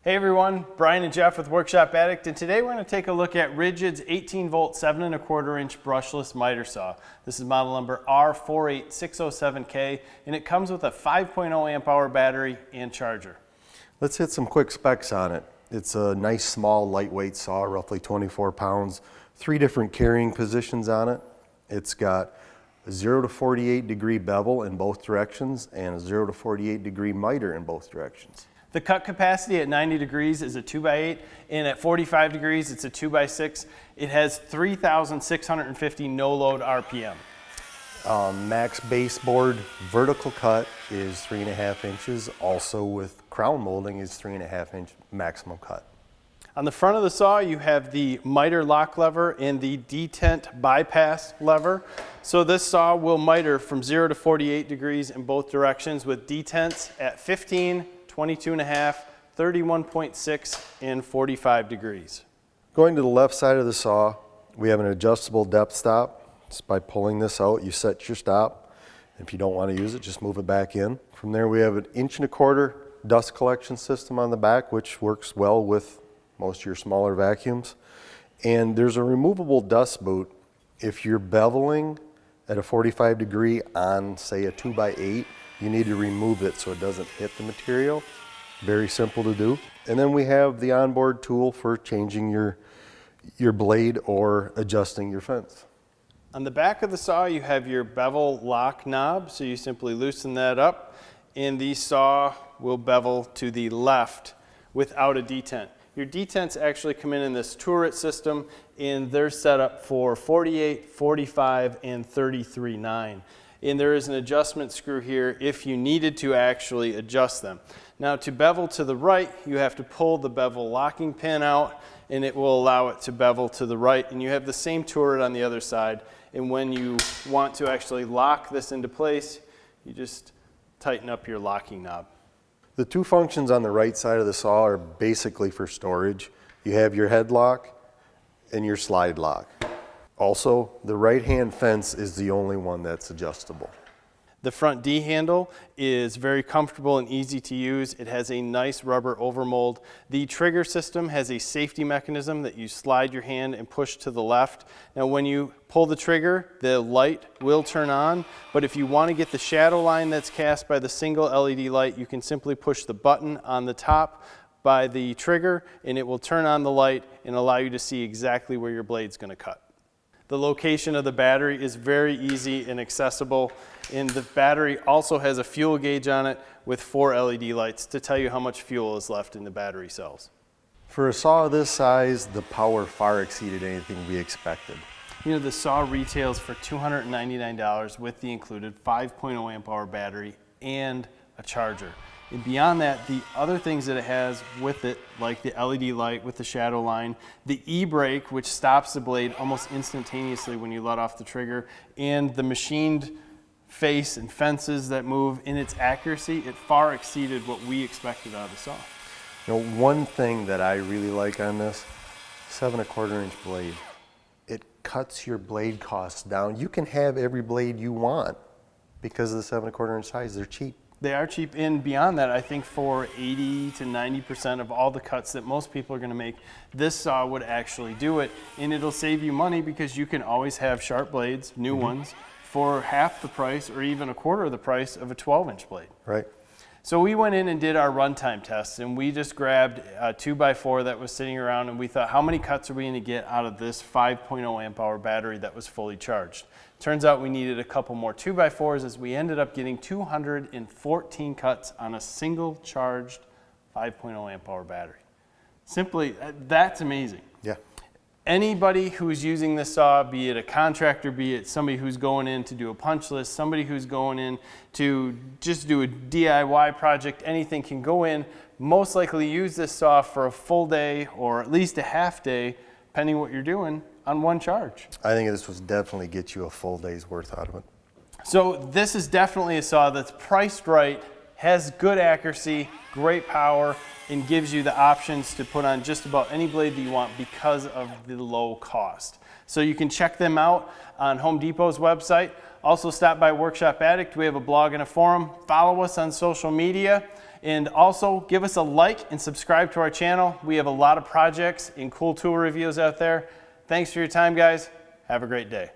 Hey everyone, Brian and Jeff with Workshop Addict, and today we're going to take a look at Ridgid's 18 volt 7 1/4 inch brushless miter saw. This is model number R48607K, and it comes with a 5.0 amp hour battery and charger. Let's hit some quick specs on it. It's a nice small lightweight saw, roughly 24 pounds, 3 different carrying positions on it. It's got a 0 to 48 degree bevel in both directions and a 0 to 48 degree miter in both directions. The cut capacity at 90 degrees is a 2x8, and at 45 degrees it's a 2x6. It has 3,650 no-load RPM. Max baseboard vertical cut is 3.5 inches. Also with crown molding is 3.5 inch maximum cut. On the front of the saw you have the miter lock lever and the detent bypass lever. So this saw will miter from 0 to 48 degrees in both directions with detents at 15, 22.5, 31.6, and 45 degrees. Going to the left side of the saw, we have an adjustable depth stop. Just by pulling this out, you set your stop. If you don't want to use it, just move it back in. From there, we have an 1.25 inch dust collection system on the back, which works well with most of your smaller vacuums. And there's a removable dust boot. If you're beveling at a 45 degree on, say, a 2x8, you need to remove it so it doesn't hit the material. Very simple to do. And then we have the onboard tool for changing your blade or adjusting your fence. On the back of the saw you have your bevel lock knob, so you simply loosen that up and the saw will bevel to the left without a detent. Your detents actually come in this turret system, and they're set up for 48, 45, and 33.9. And there is an adjustment screw here if you needed to actually adjust them. Now to bevel to the right, you have to pull the bevel locking pin out, and it will allow it to bevel to the right. And you have the same turret on the other side. And when you want to actually lock this into place, you just tighten up your locking knob. The two functions on the right side of the saw are basically for storage. You have your head lock and your slide lock. Also, the right-hand fence is the only one that's adjustable. The front D handle is very comfortable and easy to use. It has a nice rubber overmold. The trigger system has a safety mechanism that you slide your hand and push to the left. Now when you pull the trigger, the light will turn on, but if you want to get the shadow line that's cast by the single LED light, you can simply push the button on the top by the trigger and it will turn on the light and allow you to see exactly where your blade's going to cut. The location of the battery is very easy and accessible, and the battery also has a fuel gauge on it with 4 LED lights to tell you how much fuel is left in the battery cells. For a saw this size, the power far exceeded anything we expected. You know, the saw retails for $299 with the included 5.0 amp hour battery and a charger. And beyond that, the other things that it has with it, like the LED light with the shadow line, the e-brake, which stops the blade almost instantaneously when you let off the trigger, and the machined face and fences that move, in its accuracy, it far exceeded what we expected out of the saw. You know, one thing that I really like on this, 7 1/4 inch blade, it cuts your blade costs down. You can have every blade you want because of the 7 1/4 inch size. They're cheap. They are cheap, and beyond that, I think for 80 to 90% of all the cuts that most people are going to make, this saw would actually do it, and it'll save you money because you can always have sharp blades, new ones, for half the price or even a quarter of the price of a 12-inch blade. Right. So we went in and did our runtime tests, and we just grabbed a 2x4 that was sitting around, and we thought, how many cuts are we going to get out of this 5.0 amp hour battery that was fully charged? Turns out we needed a couple more 2x4s, as we ended up getting 214 cuts on a single charged 5.0 amp hour battery. Simply, that's amazing. Yeah. Anybody who's using this saw, be it a contractor, be it somebody who's going in to do a punch list, somebody who's going in to just do a DIY project, anything, can go in, most likely use this saw for a full day or at least a half day, depending what you're doing, on one charge. I think this would definitely get you a full day's worth out of it. So this is definitely a saw that's priced right, has good accuracy, great power, and gives you the options to put on just about any blade that you want because of the low cost. So you can check them out on Home Depot's website. Also stop by Workshop Addict. We have a blog and a forum. Follow us on social media. And also give us a like and subscribe to our channel. We have a lot of projects and cool tool reviews out there. Thanks for your time, guys. Have a great day.